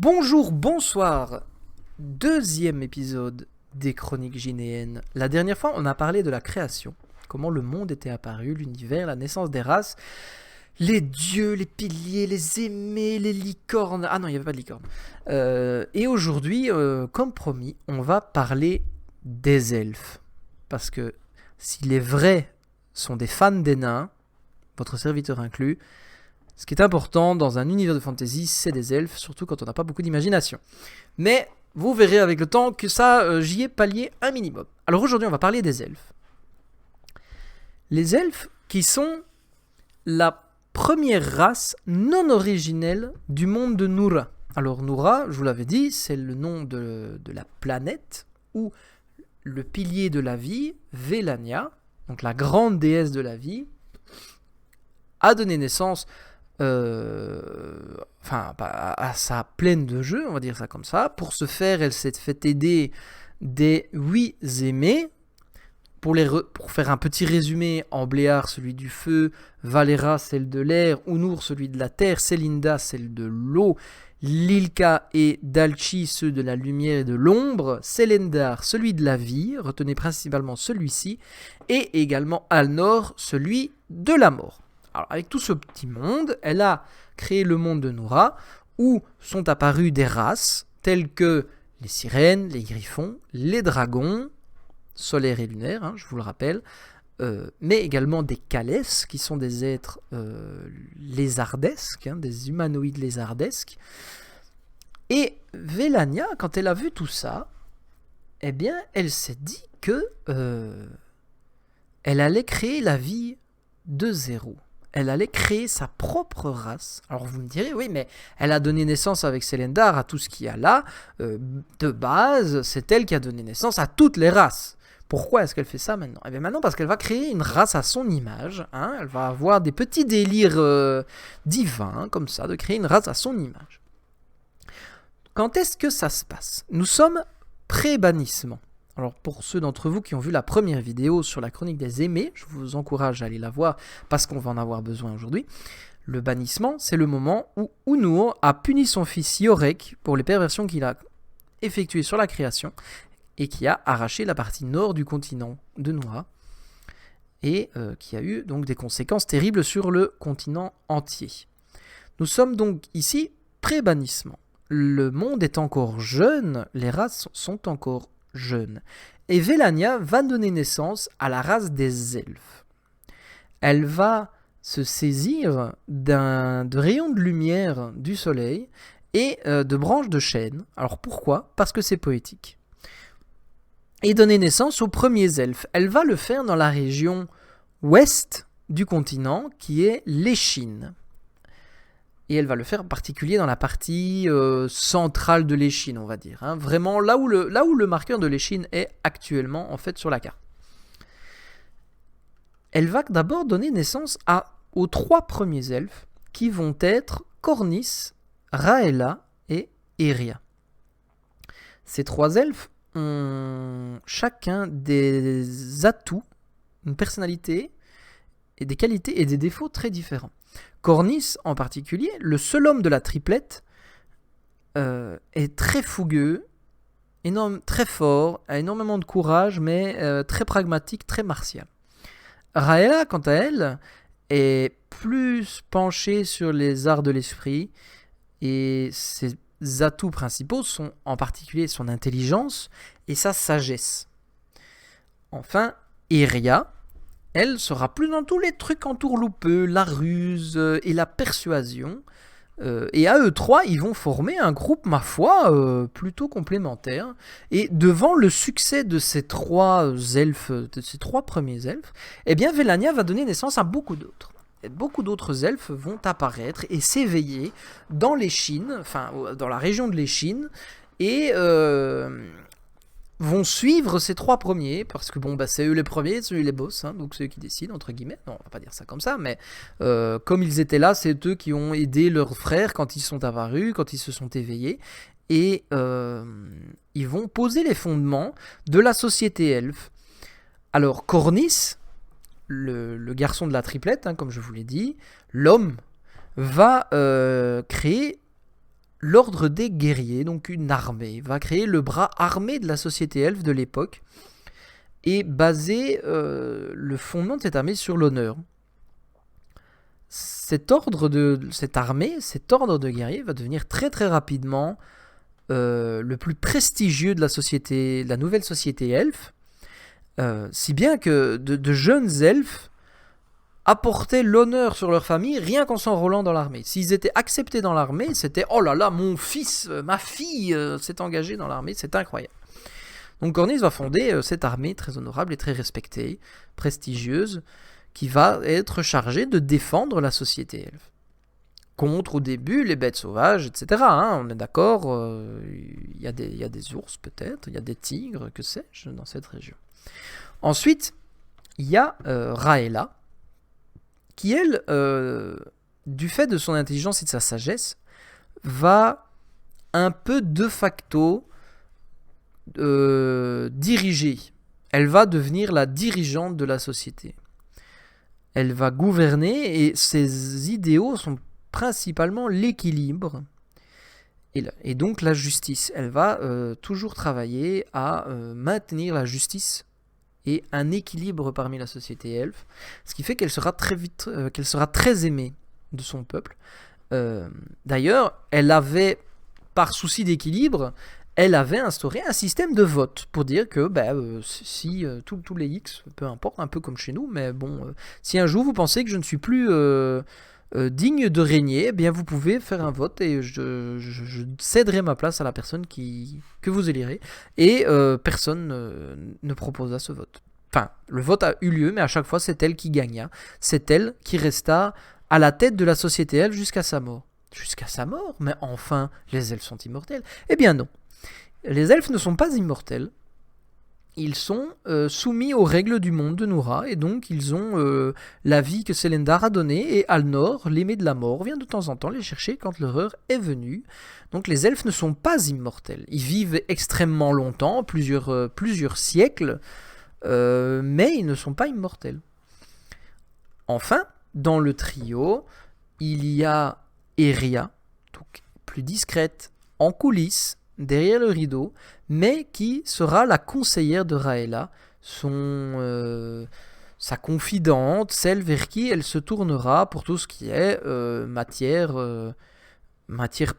Bonjour, bonsoir. Deuxième épisode des Chroniques Gynéennes. La dernière fois, on a parlé de la création, comment le monde était apparu, l'univers, la naissance des races, les dieux, les piliers, les aimés, les licornes. Ah non, il n'y avait pas de licornes. Et aujourd'hui, comme promis, on va parler des elfes. Parce que si les vrais sont des fans des nains, votre serviteur inclus, ce qui est important dans un univers de fantasy, c'est des elfes, surtout quand on n'a pas beaucoup d'imagination. Mais vous verrez avec le temps que ça, j'y ai pallié un minimum. Alors aujourd'hui, on va parler des elfes. Les elfes qui sont la première race non originelle du monde de Nura. Alors Nura, je vous l'avais dit, c'est le nom de la planète où le pilier de la vie, Vélania, donc la grande déesse de la vie, a donné naissance à sa plaine de jeu, on va dire ça comme ça. Pour ce faire, elle s'est fait aider des 8 aimés. Pour faire un petit résumé, Ambléar, celui du feu, Valera, celle de l'air, Unur, celui de la terre, Celinda, celle de l'eau, Lilka et Dalchi, ceux de la lumière et de l'ombre, Selendar, celui de la vie, retenez principalement celui-ci, et également Alnor, celui de la mort. Alors, avec tout ce petit monde, elle a créé le monde de Nura, où sont apparues des races telles que les sirènes, les griffons, les dragons, solaires et lunaires, je vous le rappelle, mais également des calès, qui sont des êtres lézardesques, des humanoïdes lézardesques. Et Vélania, quand elle a vu tout ça, eh bien, elle s'est dit que elle allait créer la vie de zéro. Elle allait créer sa propre race. Alors vous me direz, oui, mais elle a donné naissance avec Selendar à tout ce qu'il y a là. De base, c'est elle qui a donné naissance à toutes les races. Pourquoi est-ce qu'elle fait ça maintenant ? Eh bien maintenant parce qu'elle va créer une race à son image. Elle va avoir des petits délires divins, comme ça, de créer une race à son image. Quand est-ce que ça se passe ? Nous sommes pré-bannissement. Alors pour ceux d'entre vous qui ont vu la première vidéo sur la chronique des aimés, je vous encourage à aller la voir parce qu'on va en avoir besoin aujourd'hui. Le bannissement, c'est le moment où Unur a puni son fils Yorek pour les perversions qu'il a effectuées sur la création et qui a arraché la partie nord du continent de Nura et qui a eu donc des conséquences terribles sur le continent entier. Nous sommes donc ici pré-bannissement. Le monde est encore jeune, les races sont encore jeunes. Et Vélania va donner naissance à la race des elfes. Elle va se saisir de rayons de lumière du soleil et de branches de chêne. Alors pourquoi ? Parce que c'est poétique. Et donner naissance aux premiers elfes. Elle va le faire dans la région ouest du continent qui est l'Échine. Et elle va le faire en particulier dans la partie centrale de l'Échine, on va dire. Vraiment là où le marqueur de l'Échine est actuellement en fait sur la carte. Elle va d'abord donner naissance aux 3 premiers elfes qui vont être Cornis, Raella et Eria. Ces 3 elfes ont chacun des atouts, une personnalité et des qualités et des défauts très différents. Cornis, en particulier, le seul homme de la triplette, est très fougueux, très fort, a énormément de courage, mais très pragmatique, très martial. Raella, quant à elle, est plus penchée sur les arts de l'esprit, et ses atouts principaux sont en particulier son intelligence et sa sagesse. Enfin, Eria, elle sera plus dans tous les trucs entourloupeux, la ruse et la persuasion. Et à eux 3, ils vont former un groupe, ma foi, plutôt complémentaire. Et devant le succès de ces 3 elfes, de ces 3 premiers elfes, eh bien Vélania va donner naissance à beaucoup d'autres. Et beaucoup d'autres elfes vont apparaître et s'éveiller dans l'Échine, enfin dans la région de l'Échine, et vont suivre ces 3 premiers, parce que c'est eux les premiers, c'est eux les boss, donc c'est eux qui décident, entre guillemets. Non, on va pas dire ça comme ça, mais comme ils étaient là, c'est eux qui ont aidé leurs frères quand ils sont apparus, quand ils se sont éveillés, et ils vont poser les fondements de la société elfe. Alors Cornis, le garçon de la triplette, comme je vous l'ai dit, l'homme, va créer l'ordre des guerriers, donc une armée, va créer le bras armé de la société elfe de l'époque et baser le fondement de cette armée sur l'honneur. Cette ordre de guerriers va devenir très très rapidement le plus prestigieux de la nouvelle société elfe, si bien que de jeunes elfes apportaient l'honneur sur leur famille rien qu'en s'enrôlant dans l'armée. S'ils étaient acceptés dans l'armée, c'était « Oh là là, mon fils, ma fille s'est engagée dans l'armée, c'est incroyable ». Donc Cornys va fonder cette armée très honorable et très respectée, prestigieuse, qui va être chargée de défendre la société elfe. Contre, au début, les bêtes sauvages, etc. On est d'accord, il y a des ours peut-être, il y a des tigres, que sais-je, dans cette région. Ensuite, il y a Raella, qui, elle, du fait de son intelligence et de sa sagesse, va un peu de facto diriger. Elle va devenir la dirigeante de la société. Elle va gouverner et ses idéaux sont principalement l'équilibre et donc la justice. Elle va toujours travailler à maintenir la justice et un équilibre parmi la société elfe, ce qui fait qu'elle sera très aimée de son peuple. D'ailleurs, elle avait, par souci d'équilibre, elle avait instauré un système de vote pour dire que si tous les X, peu importe, un peu comme chez nous, mais bon, si un jour vous pensez que je ne suis plus digne de régner, eh bien vous pouvez faire un vote et je céderai ma place à la personne que vous élirez. Et personne ne proposa ce vote. Enfin, le vote a eu lieu, mais à chaque fois c'est elle qui gagna. C'est elle qui resta à la tête de la société elfe jusqu'à sa mort. Jusqu'à sa mort? Mais enfin, les elfes sont immortels? Eh bien non. Les elfes ne sont pas immortels. Ils sont soumis aux règles du monde de Noura, et donc ils ont la vie que Selendar a donnée, et Alnor, l'aimé de la mort, vient de temps en temps les chercher quand leur heure est venue. Donc les elfes ne sont pas immortels. Ils vivent extrêmement longtemps, plusieurs siècles, mais ils ne sont pas immortels. Enfin, dans le trio, il y a Eria, donc plus discrète, en coulisses, derrière le rideau, mais qui sera la conseillère de Raella, sa confidente, celle vers qui elle se tournera pour tout ce qui est matière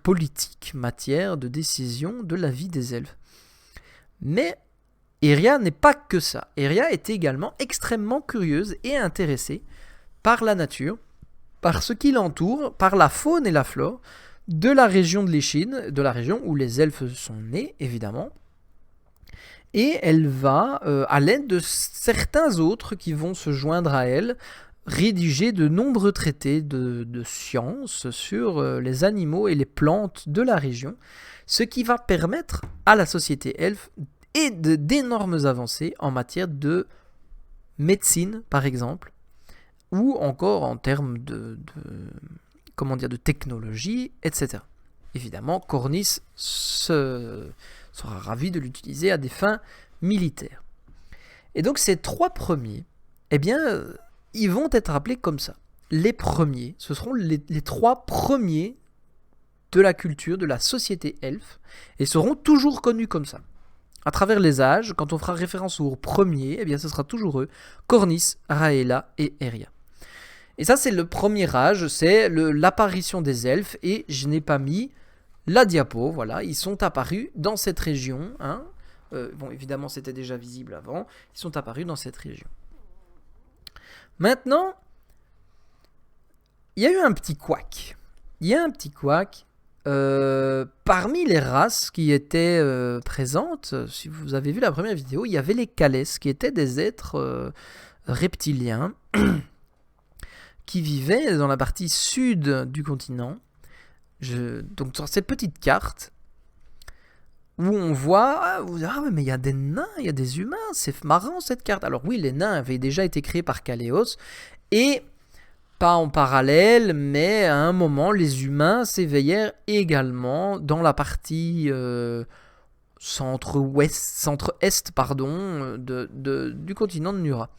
politique, matière de décision de la vie des elfes. Mais Eria n'est pas que ça. Eria est également extrêmement curieuse et intéressée par la nature, par ce qui l'entoure, par la faune et la flore de la région de l'Échine, de la région où les elfes sont nés, évidemment. Et elle va, à l'aide de certains autres qui vont se joindre à elle, rédiger de nombreux traités de science sur les animaux et les plantes de la région, ce qui va permettre à la société elfe d'énormes avancées en matière de médecine, par exemple, ou encore en termes de technologie, etc. Évidemment, Cornys sera ravi de l'utiliser à des fins militaires. Et donc ces trois premiers, eh bien, ils vont être appelés comme ça. Les premiers, ce seront les trois premiers de la culture, de la société elfe, et seront toujours connus comme ça. À travers les âges, quand on fera référence aux premiers, eh bien, ce sera toujours eux, Cornys, Raella et Eria. Et ça, c'est le premier âge, c'est l'apparition des elfes, et je n'ai pas mis la diapo, voilà, ils sont apparus dans cette région, bon, évidemment, c'était déjà visible avant, ils sont apparus dans cette région. Maintenant, il y a eu un petit couac. Parmi les races qui étaient présentes, si vous avez vu la première vidéo, il y avait les Kalès, qui étaient des êtres reptiliens, qui vivaient dans la partie sud du continent. Donc sur cette petite carte, où on voit, mais il y a des nains, il y a des humains, c'est marrant cette carte. Alors oui, les nains avaient déjà été créés par Kaléos, et pas en parallèle, mais à un moment, les humains s'éveillèrent également dans la partie centre-est du continent de Nura.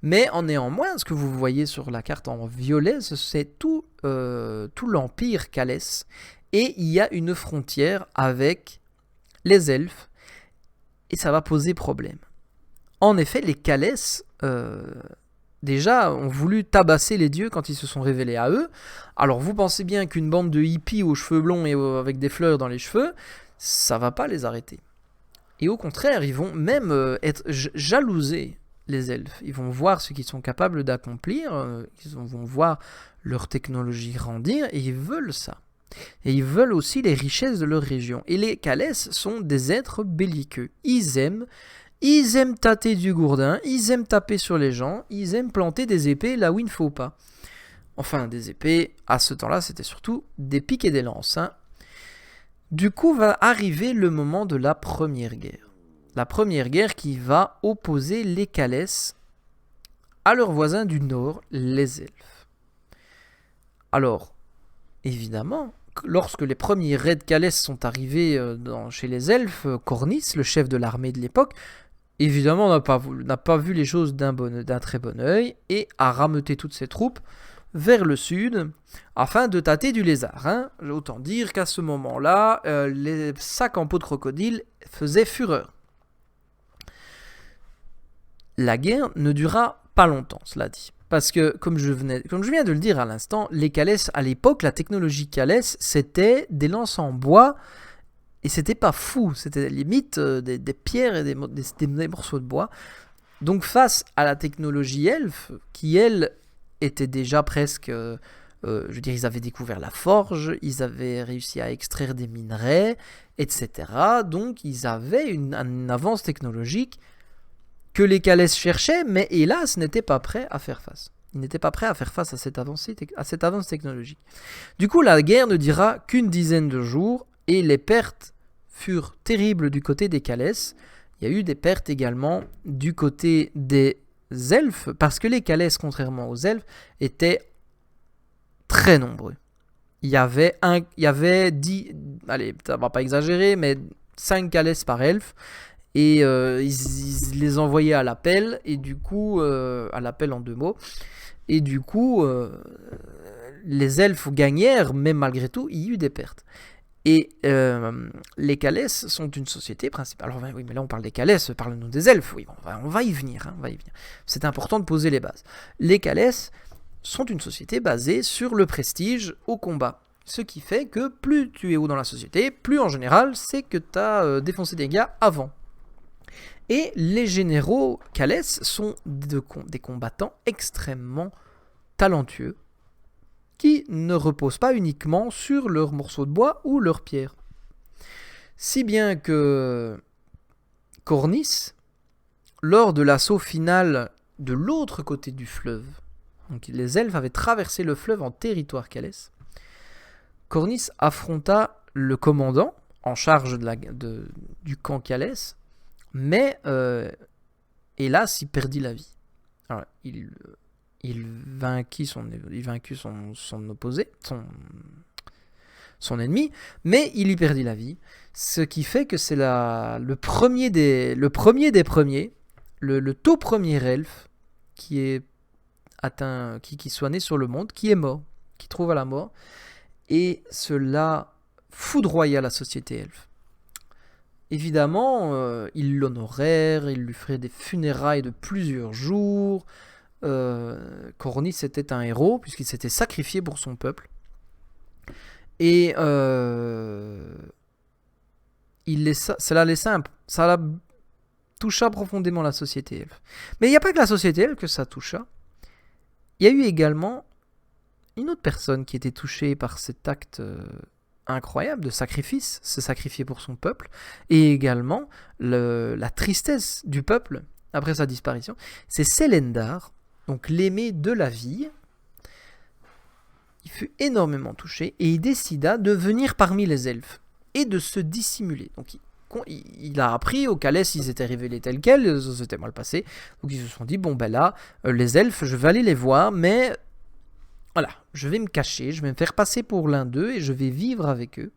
Mais en néanmoins, ce que vous voyez sur la carte en violet, c'est tout l'empire Kalès. et il y a une frontière avec les elfes, et ça va poser problème. En effet, les Káleth, déjà, ont voulu tabasser les dieux quand ils se sont révélés à eux. Alors vous pensez bien qu'une bande de hippies aux cheveux blonds et avec des fleurs dans les cheveux, ça va pas les arrêter. Et au contraire, ils vont même être jalousés, les elfes. Ils vont voir ce qu'ils sont capables d'accomplir, ils vont voir leur technologie grandir, et ils veulent ça. Et ils veulent aussi les richesses de leur région. Et les Káleth sont des êtres belliqueux. Ils aiment tâter du gourdin, ils aiment taper sur les gens, ils aiment planter des épées là où il ne faut pas. Enfin, des épées, à ce temps-là, c'était surtout des piques et des lances. Du coup, va arriver le moment de la première guerre. La première guerre qui va opposer les Káleth à leurs voisins du nord, les elfes. Alors, évidemment, lorsque les premiers raids Káleth sont arrivés chez les elfes, Cornys, le chef de l'armée de l'époque, évidemment n'a pas vu les choses d'un très bon œil et a rameuté toutes ses troupes vers le sud afin de tâter du lézard. Autant dire qu'à ce moment-là, les sacs en peau de crocodile faisaient fureur. La guerre ne dura pas longtemps, cela dit. Parce que, comme je viens de le dire à l'instant, les Káleth, à l'époque, la technologie Káleth, c'était des lances en bois, et c'était pas fou, c'était limite des pierres et des morceaux de bois. Donc face à la technologie elfe, qui elle, était déjà presque... je veux dire, ils avaient découvert la forge, ils avaient réussi à extraire des minerais, etc. Donc ils avaient une avance technologique que les Káleth cherchaient, mais hélas, n'étaient pas prêts à faire face. Ils n'étaient pas prêts à faire face à cette avance technologique. Du coup, la guerre ne dura qu'une dizaine de jours, et les pertes furent terribles du côté des Káleth. Il y a eu des pertes également du côté des elfes, parce que les Káleth, contrairement aux elfes, étaient très nombreux. Il y avait 10, allez, ça va pas exagérer, mais 5 Káleth par elfe, et ils les envoyaient à l'appel, et du coup, à l'appel en 2 mots, et du coup, les elfes gagnèrent, mais malgré tout, il y eut des pertes. Et les Káleth sont une société principale. Alors oui, mais là on parle des Káleth, parle-nous des elfes. Oui, on va y venir. C'est important de poser les bases. Les Káleth sont une société basée sur le prestige au combat. Ce qui fait que plus tu es haut dans la société, plus en général, c'est que tu as défoncé des gars avant. Et les généraux Káleth sont des combattants extrêmement talentueux, qui ne reposent pas uniquement sur leurs morceaux de bois ou leurs pierres. Si bien que Cornys, lors de l'assaut final de l'autre côté du fleuve, donc les elfes avaient traversé le fleuve en territoire Káleth, Cornys affronta le commandant en charge du camp Káleth, mais hélas, il perdit la vie. Alors, il vainquit son opposé, son ennemi, mais il y perdit la vie. Ce qui fait que c'est le premier des premiers, le tout premier elfe qui est atteint, qui soit né sur le monde, qui est mort, qui trouva la mort, et cela foudroya la société elfe. Évidemment, ils l'honorèrent, ils lui feraient des funérailles de plusieurs jours. Cornys était un héros puisqu'il s'était sacrifié pour son peuple, et ça toucha profondément la société elfe. Mais il n'y a pas que la société elfe que ça toucha. Il y a eu également une autre personne qui était touchée par cet acte incroyable de sacrifice, se sacrifier pour son peuple, et également la tristesse du peuple après sa disparition. C'est Célendar, donc l'aimé de la vie. Il fut énormément touché et il décida de venir parmi les elfes et de se dissimuler. Donc il a appris aux Káleth, ils étaient révélés tels quels, ça s'était mal passé. Donc ils se sont dit, bon ben là, les elfes, je vais aller les voir, mais voilà, je vais me cacher, je vais me faire passer pour l'un d'eux et je vais vivre avec eux.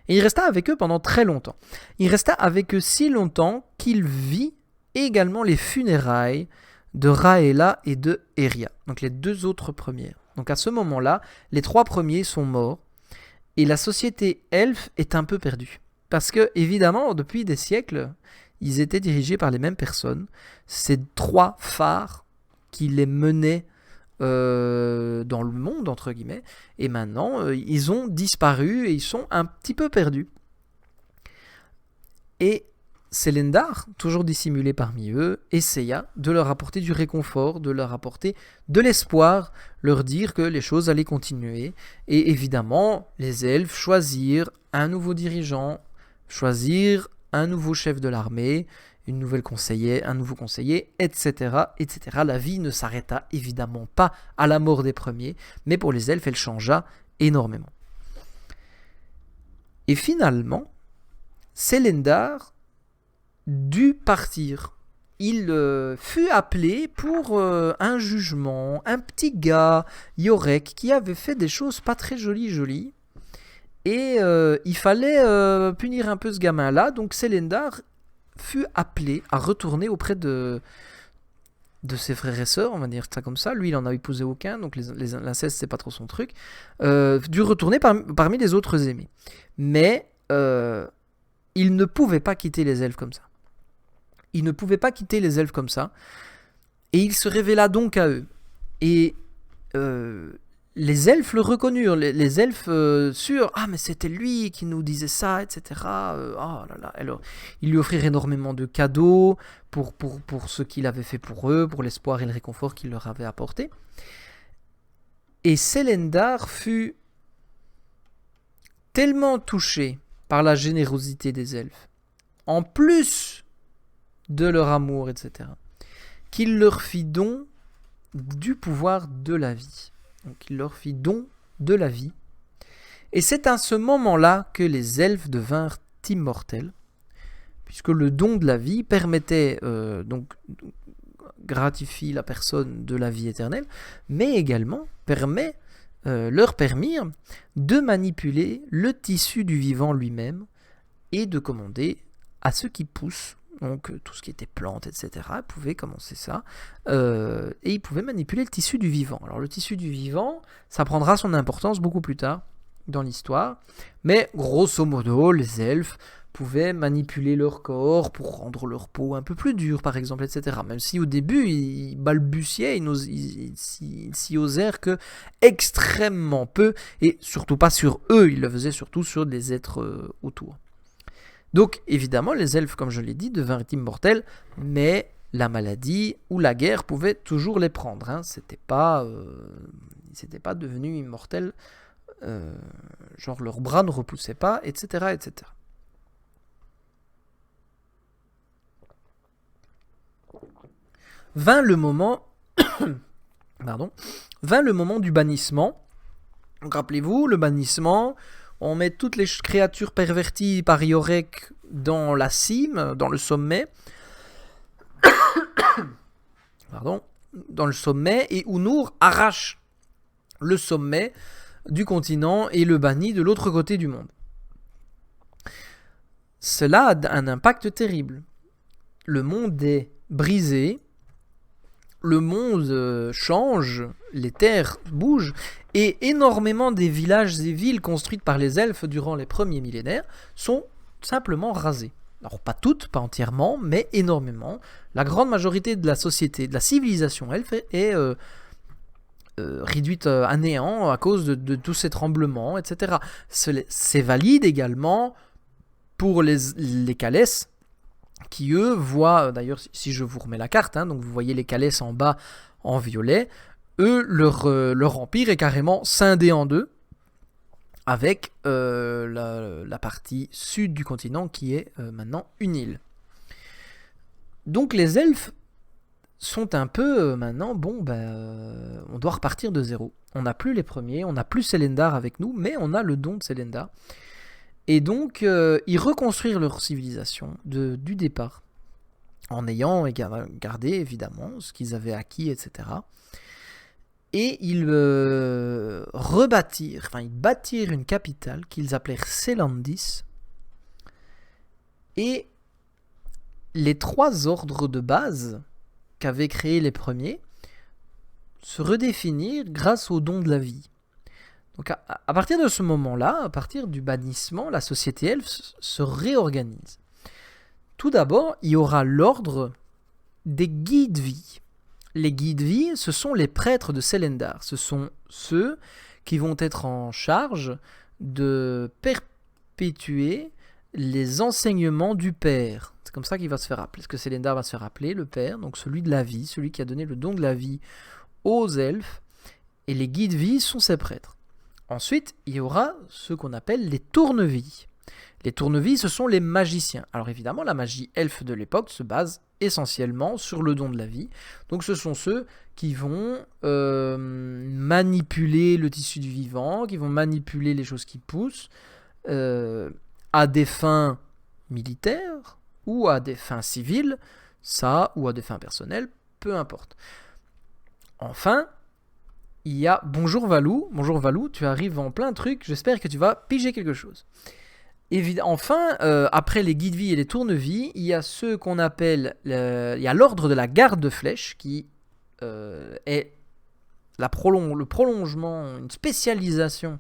Et il resta avec eux pendant très longtemps. Il resta avec eux si longtemps qu'il vit également les funérailles de Râella et de Éria, donc les 2 autres premières. Donc à ce moment-là, les 3 premiers sont morts, Et la société elfe est un peu perdue. Parce que, évidemment, depuis des siècles, ils étaient dirigés par les mêmes personnes. Ces trois phares qui les menaient dans le monde, entre guillemets. Et maintenant, ils ont disparu et ils sont un petit peu perdus. Et Selendar, toujours dissimulé parmi eux, essaya de leur apporter du réconfort, de leur apporter de l'espoir, leur dire que les choses allaient continuer. Et évidemment, les elfes choisirent un nouveau dirigeant, choisirent un nouveau chef de l'armée, un nouveau conseiller, etc., etc. La vie ne s'arrêta évidemment pas à la mort des premiers, mais pour les elfes, elle changea énormément. Et finalement, Selendar dut partir. Il fut appelé pour un jugement, un petit gars, Yorek, qui avait fait des choses pas très jolies. Et il fallait punir un peu ce gamin-là. Donc Selendar fut appelé à retourner auprès de ses frères et sœurs, on va dire ça comme ça. Lui, il en a épousé aucun, donc l'inceste, c'est pas trop son truc. Dut retourner parmi les autres aimés. Mais il ne pouvait pas quitter les elfes comme ça. Il ne pouvait pas quitter les elfes comme ça. Et il se révéla donc à eux. Et les elfes le reconnurent. Les elfes sûrs. Ah, mais c'était lui qui nous disait ça, etc. Oh là là. Alors, ils lui offrirent énormément de cadeaux pour ce qu'il avait fait pour eux, pour l'espoir et le réconfort qu'il leur avait apporté. Et Selendar fut tellement touché par la générosité des elfes, en plus de leur amour, etc., qu'il leur fit don du pouvoir de la vie. Donc il leur fit don de la vie. Et c'est à ce moment-là que les elfes devinrent immortels, puisque le don de la vie permettait, donc gratifie la personne de la vie éternelle, mais également leur permirent de manipuler le tissu du vivant lui-même et de commander à ce qui pousse, donc tout ce qui était plantes, etc., ils pouvaient commencer ça, et ils pouvaient manipuler le tissu du vivant. Alors le tissu du vivant, ça prendra son importance beaucoup plus tard dans l'histoire, mais grosso modo, les elfes pouvaient manipuler leur corps pour rendre leur peau un peu plus dure, par exemple, etc. Même si au début, ils balbutiaient, ils s'y osèrent que extrêmement peu, et surtout pas sur eux, ils le faisaient surtout sur des êtres autour. Donc, évidemment, les elfes, comme je l'ai dit, devinrent immortels, mais la maladie ou la guerre pouvaient toujours les prendre. Hein. Ils n'étaient pas devenus immortels, genre leurs bras ne repoussaient pas, etc., etc. Vint le moment du bannissement. Donc, rappelez-vous, le bannissement, on met toutes les créatures perverties par Yorek dans la cime, dans le sommet. Dans le sommet, et Unur arrache le sommet du continent et le bannit de l'autre côté du monde. Cela a un impact terrible. Le monde est brisé, le monde change, les terres bougent, et énormément des villages et villes construites par les elfes durant les premiers millénaires sont simplement rasées. Alors pas toutes, pas entièrement, mais énormément. La grande majorité de la société, de la civilisation elfe est réduite à néant à cause de tous ces tremblements, etc. C'est valide également pour les Kalès, qui eux voient, d'ailleurs si je vous remets la carte, hein, donc vous voyez les Kalès en bas en violet, eux leur empire est carrément scindé en deux, avec la partie sud du continent qui est maintenant une île. Donc les elfes sont un peu maintenant, on doit repartir de zéro. On n'a plus les premiers, on n'a plus Selendar avec nous, mais on a le don de Selendar. Et donc, ils reconstruirent leur civilisation du départ, en ayant gardé évidemment ce qu'ils avaient acquis, etc. Et ils bâtirent une capitale qu'ils appelèrent Selandis. Et les trois ordres de base qu'avaient créés les premiers se redéfinirent grâce au don de la vie. Donc à partir de ce moment-là, à partir du bannissement, la société elfe se réorganise. Tout d'abord, il y aura l'ordre des guides-vie. Les guides-vie, ce sont les prêtres de Célendar. Ce sont ceux qui vont être en charge de perpétuer les enseignements du Père. C'est comme ça qu'il va se faire appeler. Parce que Célendar va se faire appeler le Père, donc celui de la vie, celui qui a donné le don de la vie aux elfes. Et les guides-vie sont ces prêtres. Ensuite, il y aura ce qu'on appelle les tournevis. Les tournevis, ce sont les magiciens. Alors évidemment, la magie elfe de l'époque se base essentiellement sur le don de la vie. Donc ce sont ceux qui vont manipuler le tissu du vivant, qui vont manipuler les choses qui poussent à des fins militaires ou à des fins civiles, ça, ou à des fins personnelles, peu importe. Enfin, il y a Bonjour Valou. Bonjour Valou, tu arrives en plein truc, j'espère que tu vas piger quelque chose. Enfin, après les guides-vie et les tournevis, il y a ceux qu'on appelle il y a l'ordre de la garde de flèche qui est le prolongement, une spécialisation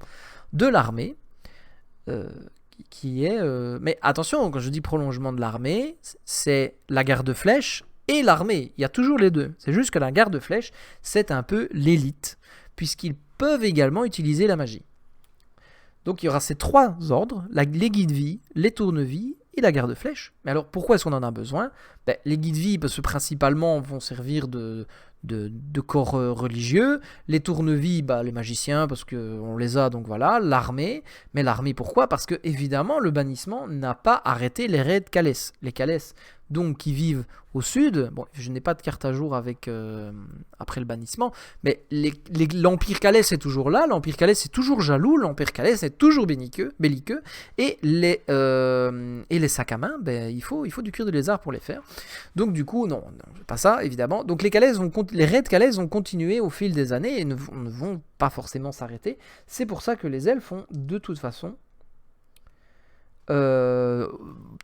de l'armée qui est mais attention, quand je dis prolongement de l'armée, c'est la garde de flèche et l'armée, il y a toujours les deux. C'est juste que la garde de flèche, c'est un peu l'élite puisqu'ils peuvent également utiliser la magie. Donc il y aura ces trois ordres, les guides-vie, les tournevis et la garde flèche. Mais alors pourquoi est-ce qu'on en a besoin ? Les guides-vie, parce que principalement vont servir de corps religieux. Les tournevis, les magiciens, parce qu'on les a, donc voilà. L'armée. Mais l'armée, pourquoi ? Parce que évidemment, le bannissement n'a pas arrêté les raids Calès. Les Calès, donc qui vivent au sud. Bon, je n'ai pas de carte à jour avec après le bannissement, mais l'Empire Calès est toujours là, l'Empire Calès est toujours jaloux, l'Empire Calès est toujours belliqueux, et les sacs à main, il faut du cuir de lézard pour les faire. Donc du coup, non, pas ça, évidemment. Donc les raids Calès vont continuer au fil des années et ne vont pas forcément s'arrêter. C'est pour ça que les elfes ont de toute façon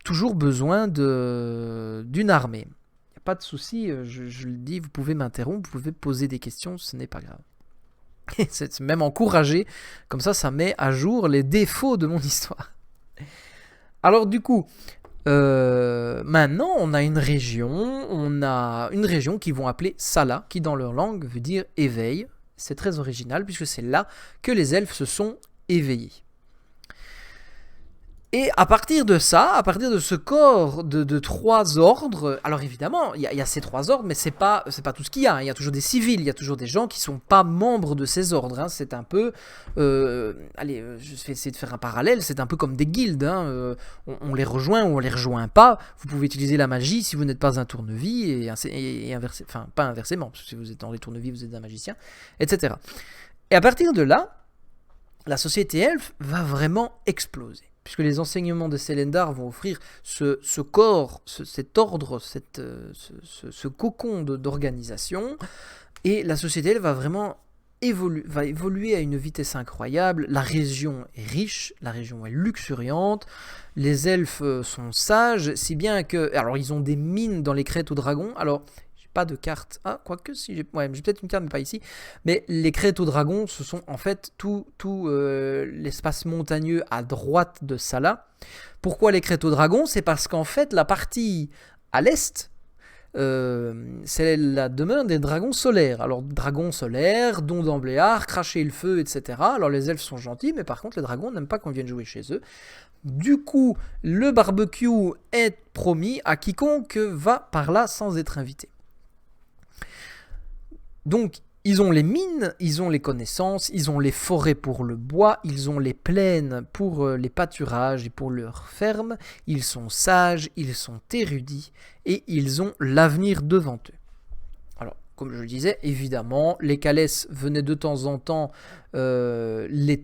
toujours besoin d'une armée. Il n'y a pas de souci, je le dis, vous pouvez m'interrompre, vous pouvez poser des questions, ce n'est pas grave. Et c'est même encouragé, comme ça met à jour les défauts de mon histoire. Alors du coup, maintenant on a une région qu'ils vont appeler Sala, qui dans leur langue veut dire éveil. C'est très original puisque c'est là que les elfes se sont éveillés. Et à partir de ça, à partir de ce corps de trois ordres, alors évidemment, il y a ces trois ordres, mais c'est pas tout ce qu'il y a. Il y a toujours des civils, il y a toujours des gens qui sont pas membres de ces ordres. Hein. C'est un peu, je vais essayer de faire un parallèle. C'est un peu comme des guildes. Hein. On les rejoint ou on les rejoint pas. Vous pouvez utiliser la magie si vous n'êtes pas un tournevis et inversé, enfin pas inversement, parce que si vous êtes dans les tournevis, vous êtes un magicien, etc. Et à partir de là, la société elfe va vraiment exploser. Puisque les enseignements de Célendar vont offrir ce corps, cet ordre, ce cocon d'organisation, et la société elle va vraiment évoluer à une vitesse incroyable. La région est riche, la région est luxuriante, les elfes sont sages, si bien que... Alors ils ont des mines dans les crêtes aux dragons, alors... Pas de carte. Ah, quoique si j'ai peut-être une carte, mais pas ici. Mais les crêtes aux dragons, ce sont en fait tout l'espace montagneux à droite de Sala. Pourquoi les crêtes aux dragons ? C'est parce qu'en fait, la partie à l'est, c'est la demeure des dragons solaires. Alors, dragons solaires, dons d'Ambléard, cracher le feu, etc. Alors, les elfes sont gentils, mais par contre, les dragons n'aiment pas qu'on vienne jouer chez eux. Du coup, le barbecue est promis à quiconque va par là sans être invité. Donc, ils ont les mines, ils ont les connaissances, ils ont les forêts pour le bois, ils ont les plaines pour les pâturages et pour leurs fermes, ils sont sages, ils sont érudits et ils ont l'avenir devant eux. Alors, comme je le disais, évidemment, les Calès venaient de temps en temps les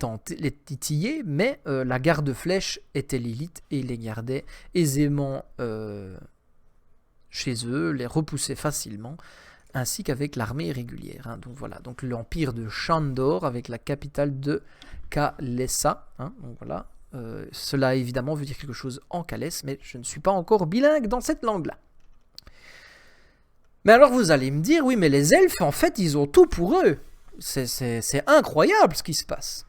titiller, mais la garde de flèche était l'élite et les gardait aisément chez eux, les repoussait facilement, ainsi qu'avec l'armée régulière. Hein. Donc voilà, donc l'empire de Shandor avec la capitale de Kalessa. Hein. Donc voilà, cela évidemment veut dire quelque chose en Calès, mais je ne suis pas encore bilingue dans cette langue-là. Mais alors vous allez me dire, oui, mais les elfes, en fait, ils ont tout pour eux. C'est incroyable ce qui se passe.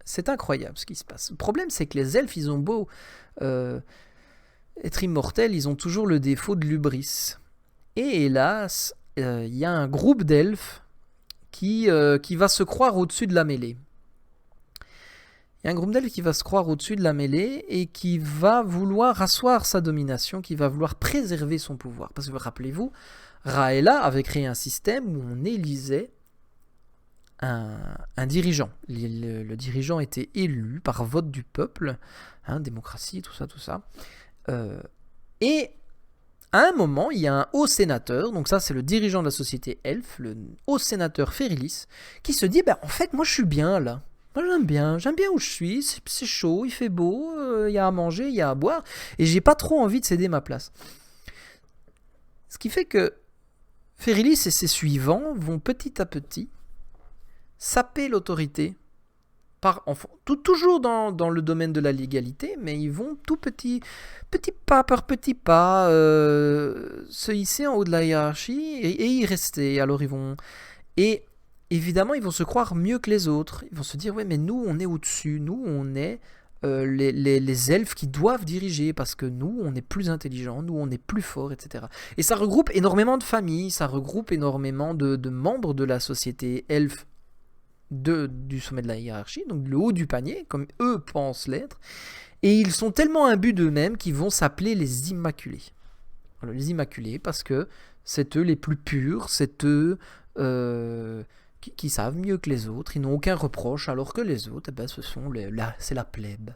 C'est incroyable ce qui se passe. Le problème, c'est que les elfes, ils ont beau être immortels, ils ont toujours le défaut de l'hubris. Et hélas, il y a un groupe d'elfes qui va se croire au-dessus de la mêlée. Il y a un groupe d'elfes qui va se croire au-dessus de la mêlée et qui va vouloir asseoir sa domination, qui va vouloir préserver son pouvoir. Parce que rappelez-vous, Raëla avait créé un système où on élisait un dirigeant. Le dirigeant était élu par vote du peuple, démocratie, tout ça. Et à un moment, il y a un haut sénateur, donc ça c'est le dirigeant de la société elfe, le haut sénateur Férilis, qui se dit, en fait moi je suis bien là. Moi j'aime bien où je suis, c'est chaud, il fait beau, il y a à manger, il y a à boire, et j'ai pas trop envie de céder ma place. Ce qui fait que Férilis et ses suivants vont petit à petit saper l'autorité, toujours dans le domaine de la légalité, mais ils vont tout petit pas par petit pas se hisser en haut de la hiérarchie et y rester. Alors et évidemment ils vont se croire mieux que les autres. Ils vont se dire ouais mais nous on est au-dessus, nous on est les elfes qui doivent diriger parce que nous on est plus intelligents, nous on est plus forts, etc. Et ça regroupe énormément de familles, ça regroupe énormément de membres de la société elfe du sommet de la hiérarchie, donc le haut du panier, comme eux pensent l'être, et ils sont tellement imbus d'eux-mêmes qu'ils vont s'appeler les Immaculés. Alors, les Immaculés, parce que c'est eux les plus purs, c'est eux qui savent mieux que les autres, ils n'ont aucun reproche, alors que les autres, c'est la plèbe.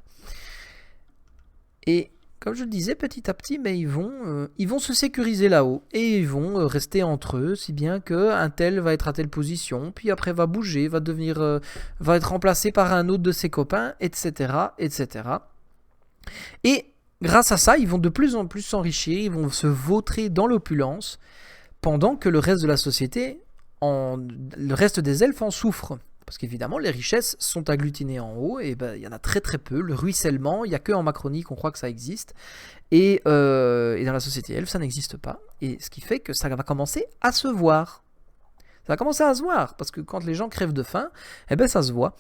Et comme je le disais, petit à petit, mais ils vont se sécuriser là-haut. Et ils vont rester entre eux, si bien qu'un tel va être à telle position, puis après va bouger, va être remplacé par un autre de ses copains, etc., etc. Et grâce à ça, ils vont de plus en plus s'enrichir, ils vont se vautrer dans l'opulence, pendant que le reste de la société, le reste des elfes en souffre. Parce qu'évidemment, les richesses sont agglutinées en haut, et il y en a très très peu. Le ruissellement, il n'y a que en Macronie qu'on croit que ça existe. Et dans la société elfe, ça n'existe pas. Et ce qui fait que ça va commencer à se voir. Ça va commencer à se voir, parce que quand les gens crèvent de faim, ça se voit.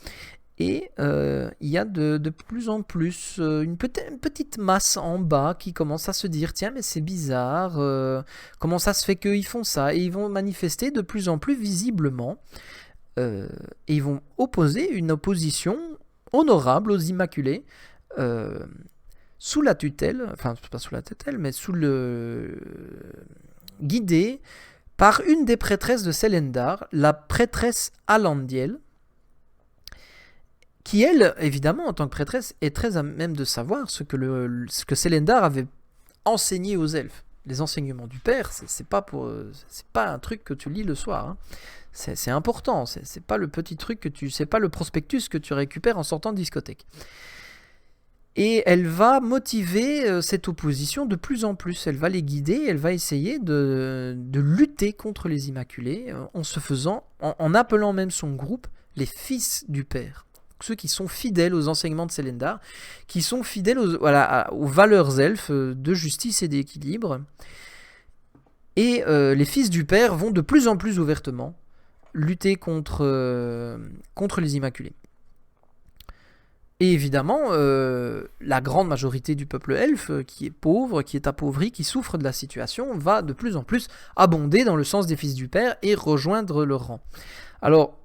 Et il y a de plus en plus une petite masse en bas qui commence à se dire tiens mais c'est bizarre, comment ça se fait qu'ils font ça, et ils vont manifester de plus en plus visiblement. Et ils vont opposer une opposition honorable aux Immaculés sous la tutelle, enfin pas sous la tutelle, mais guidée par une des prêtresses de Célendar, la prêtresse Alandiel, qui elle, évidemment, en tant que prêtresse, est très à même de savoir ce que Célendar avait enseigné aux elfes. Les enseignements du père, c'est pas un truc que tu lis le soir. Hein. C'est important, c'est pas le petit truc c'est pas le prospectus que tu récupères en sortant de discothèque. Et elle va motiver cette opposition de plus en plus. Elle va les guider, elle va essayer de lutter contre les Immaculés en appelant même son groupe les fils du père. Ceux qui sont fidèles aux enseignements de Célendar, qui sont fidèles aux valeurs elfes de justice et d'équilibre. Et les fils du père vont de plus en plus ouvertement lutter contre les Immaculés. Et évidemment, la grande majorité du peuple elfe, qui est pauvre, qui est appauvri, qui souffre de la situation, va de plus en plus abonder dans le sens des fils du père et rejoindre leur rang. Alors,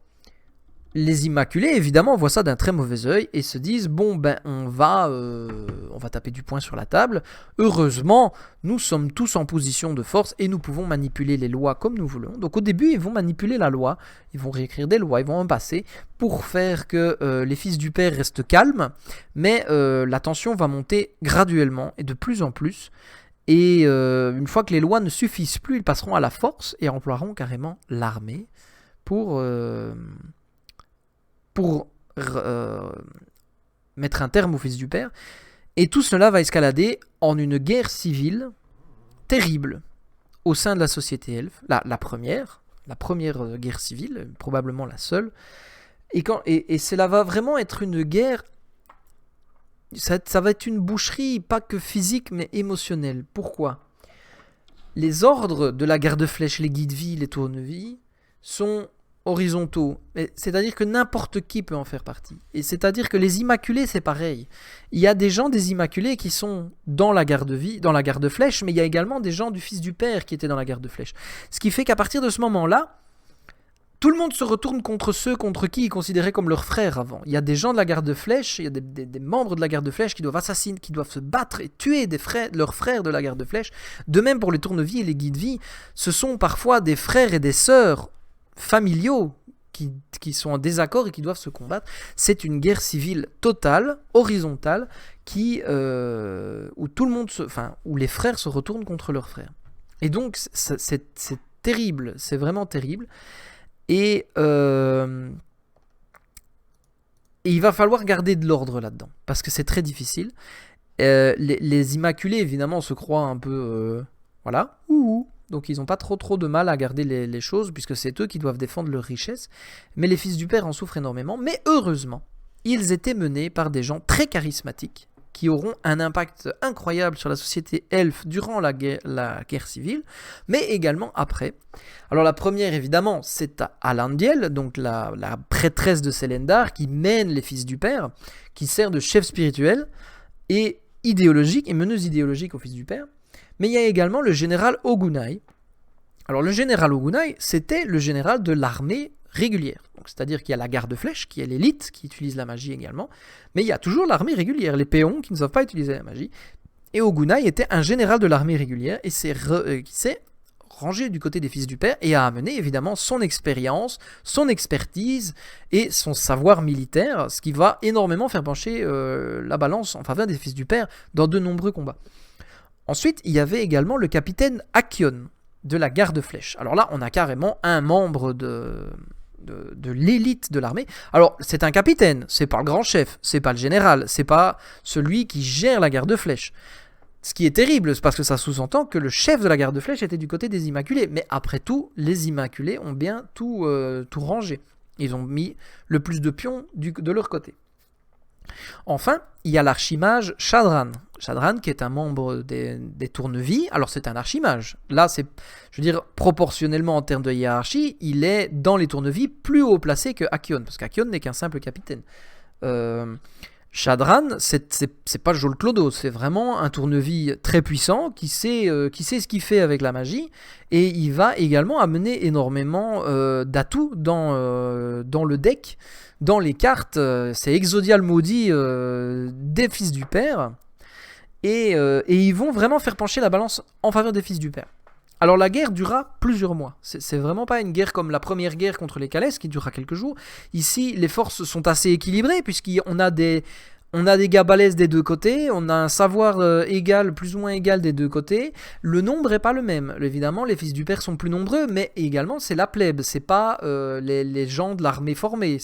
les Immaculés, évidemment, voient ça d'un très mauvais œil et se disent on va taper du poing sur la table. Heureusement, nous sommes tous en position de force et nous pouvons manipuler les lois comme nous voulons. Donc au début, ils vont manipuler la loi, ils vont réécrire des lois, ils vont en passer pour faire que les fils du père restent calmes, mais la tension va monter graduellement et de plus en plus. Et une fois que les lois ne suffisent plus, ils passeront à la force et emploieront carrément l'armée pour mettre un terme au fils du père. Et tout cela va escalader en une guerre civile terrible au sein de la société elfe, la première guerre civile, probablement la seule. Et cela va vraiment être une guerre, ça va être une boucherie, pas que physique, mais émotionnelle. Pourquoi ? Les ordres de la garde-flèche, les guides-vie, les tournevis, sont horizontaux, c'est-à-dire que n'importe qui peut en faire partie. Et c'est-à-dire que les Immaculés, c'est pareil. Il y a des gens des Immaculés qui sont dans la garde de Flèche, mais il y a également des gens du Fils du Père qui étaient dans la garde de Flèche. Ce qui fait qu'à partir de ce moment-là, tout le monde se retourne contre ceux contre qui ils considéraient comme leurs frères avant. Il y a des gens de la garde de Flèche, il y a des membres de la garde de Flèche qui doivent assassiner, qui doivent se battre et tuer leurs frères de la garde de Flèche. De même pour les tournevis et les guides-vie, ce sont parfois des frères et des sœurs familiaux qui sont en désaccord et qui doivent se combattre. C'est une guerre civile totale, horizontale, où tout le monde où les frères se retournent contre leurs frères. Et donc c'est terrible, c'est vraiment terrible. Et il va falloir garder de l'ordre là-dedans, parce que c'est très difficile. Les Immaculés, évidemment, se croient un peu... voilà. Donc ils n'ont pas trop de mal à garder les choses, puisque c'est eux qui doivent défendre leur richesse. Mais les Fils du Père en souffrent énormément. Mais heureusement, ils étaient menés par des gens très charismatiques, qui auront un impact incroyable sur la société elfe durant la guerre civile, mais également après. Alors la première, évidemment, c'est Alandiel, donc la prêtresse de Célendar, qui mène les Fils du Père, qui sert de chef spirituel et idéologique, et meneuse idéologique aux Fils du Père. Mais il y a également le général Ogunai. Alors le général Ogunai, c'était le général de l'armée régulière. Donc, c'est-à-dire qu'il y a la garde de Flèche, qui est l'élite, qui utilise la magie également, mais il y a toujours l'armée régulière, les péons qui ne savent pas utiliser la magie. Et Ogunai était un général de l'armée régulière, et qui s'est rangé du côté des Fils du Père, et a amené évidemment son expérience, son expertise, et son savoir militaire, ce qui va énormément faire pencher la balance en faveur des Fils du Père dans de nombreux combats. Ensuite, il y avait également le capitaine Akion, de la garde de Flèche. Alors là, on a carrément un membre de l'élite de l'armée. Alors, c'est un capitaine, c'est pas le grand chef, c'est pas le général, c'est pas celui qui gère la garde de Flèche. Ce qui est terrible, c'est parce que ça sous-entend que le chef de la garde de Flèche était du côté des Immaculés. Mais après tout, les Immaculés ont bien tout rangé. Ils ont mis le plus de pions de leur côté. Enfin, il y a l'archimage Shadran. Shadran qui est un membre des Tournevis. Alors c'est un archimage. Là, c'est, je veux dire, proportionnellement en termes de hiérarchie, il est dans les Tournevis plus haut placé que Akion, parce qu'Akion n'est qu'un simple capitaine. Shadran, c'est pas Jol Clodo, c'est vraiment un tournevis très puissant qui sait ce qu'il fait avec la magie, et il va également amener énormément d'atouts dans le deck, dans les cartes. C'est Exodial maudit des Fils du Père, et ils vont vraiment faire pencher la balance en faveur des Fils du Père. Alors la guerre durera plusieurs mois. C'est vraiment pas une guerre comme la première guerre contre les Calès qui durera quelques jours. Ici, les forces sont assez équilibrées puisqu'on a des gars balèzes des deux côtés, on a un savoir égal, plus ou moins égal des deux côtés. Le nombre est pas le même. Évidemment, les Fils du Père sont plus nombreux, mais également c'est la plèbe. C'est pas les gens de l'armée formée.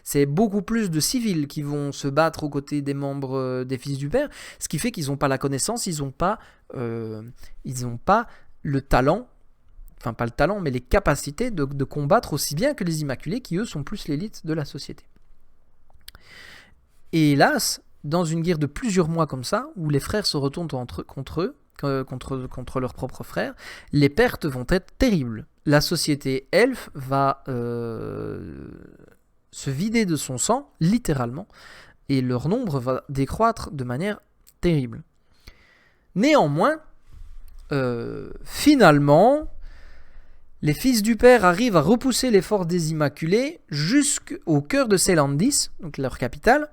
C'est beaucoup plus de civils qui vont se battre aux côtés des membres des Fils du Père, ce qui fait qu'ils n'ont pas la connaissance, ils n'ont pas le talent, enfin pas le talent, mais les capacités de combattre aussi bien que les Immaculés, qui eux sont plus l'élite de la société. Et hélas, dans une guerre de plusieurs mois comme ça, où les frères se retournent contre leurs propres frères, les pertes vont être terribles. La société elfe va se vider de son sang, littéralement, et leur nombre va décroître de manière terrible. Néanmoins, finalement, les Fils du Père arrivent à repousser les forces des Immaculés jusqu'au cœur de Celandis, donc leur capitale,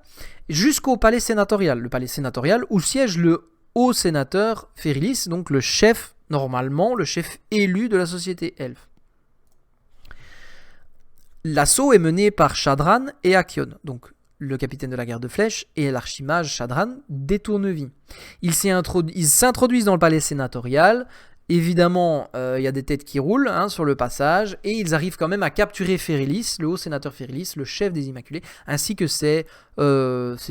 jusqu'au palais sénatorial. Le palais sénatorial où siège le haut sénateur Férilis, donc le chef, normalement, le chef élu de la société elfe. L'assaut est mené par Shadran et Akion, donc le capitaine de la garde de Flèche et l'archimage Shadran des Tournevis. Ils s'introduisent dans le palais sénatorial. Évidemment, y a des têtes qui roulent sur le passage, et ils arrivent quand même à capturer Férilis, le haut sénateur Férilis, le chef des Immaculés, ainsi que ses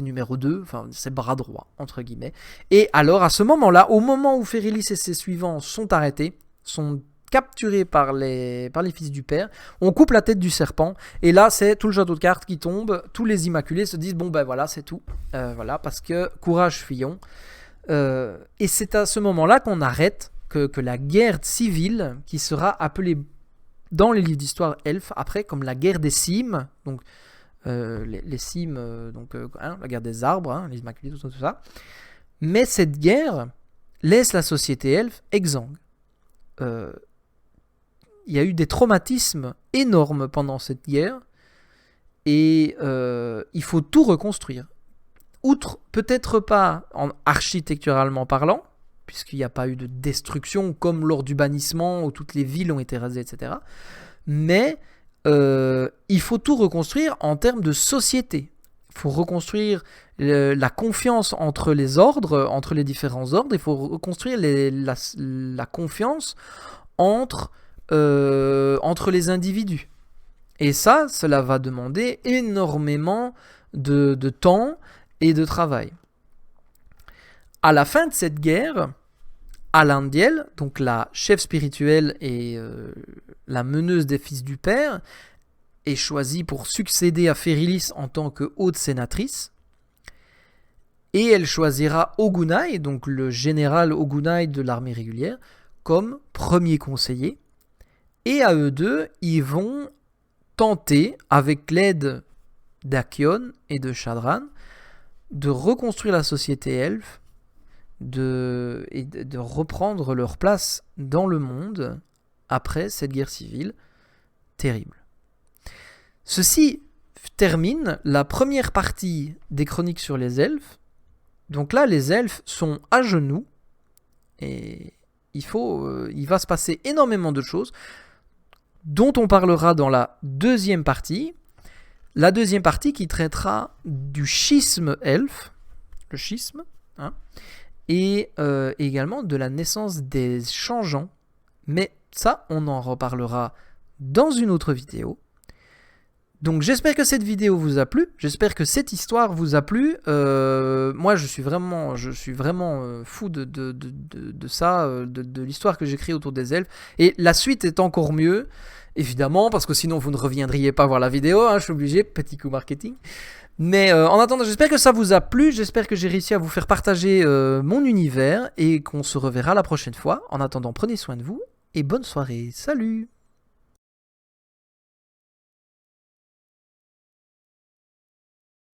numéros 2, enfin ses bras droits, entre guillemets. Et alors, à ce moment-là, au moment où Férilis et ses suivants sont arrêtés, sont capturés par les Fils du Père, on coupe la tête du serpent, et là, c'est tout le château de cartes qui tombe, tous les Immaculés se disent, bon ben voilà, c'est tout, voilà, parce que courage, fuyons. Et c'est à ce moment-là qu'on arrête que la guerre civile, qui sera appelée dans les livres d'histoire elfes, après, comme la guerre des cimes, donc les cimes, la guerre des arbres, hein, les Immaculés, tout ça. Mais cette guerre laisse la société elfe exsangue. Il y a eu des traumatismes énormes pendant cette guerre, et il faut tout reconstruire. Outre, peut-être pas en architecturalement parlant, puisqu'il n'y a pas eu de destruction comme lors du bannissement où toutes les villes ont été rasées, etc. Mais il faut tout reconstruire en termes de société. Il faut reconstruire la confiance entre les ordres, entre les différents ordres. Il faut reconstruire la confiance entre les individus. Et ça, cela va demander énormément de temps et de travail. À la fin de cette guerre, Alandiel, donc la chef spirituelle et la meneuse des fils du père, est choisie pour succéder à Férilis en tant que haute sénatrice. Et elle choisira Ogunai, donc le général Ogunai de l'armée régulière, comme premier conseiller. Et à eux deux, ils vont tenter, avec l'aide d'Akion et de Shadran, de reconstruire la société elfe, de reprendre leur place dans le monde après cette guerre civile terrible. Ceci termine la première partie des chroniques sur les elfes. Donc là, les elfes sont à genoux et il va se passer énormément de choses dont on parlera dans la deuxième partie. La deuxième partie qui traitera du schisme elfe, le schisme, hein, et également de la naissance des changeants. Mais ça, on en reparlera dans une autre vidéo. Donc j'espère que cette vidéo vous a plu, j'espère que cette histoire vous a plu. Moi je suis vraiment fou de ça, de l'histoire que j'ai créée autour des elfes. Et la suite est encore mieux, évidemment, parce que sinon vous ne reviendriez pas voir la vidéo, hein, je suis obligé, petit coup marketing. Mais en attendant, j'espère que ça vous a plu, j'espère que j'ai réussi à vous faire partager mon univers et qu'on se reverra la prochaine fois. En attendant, prenez soin de vous et bonne soirée, salut!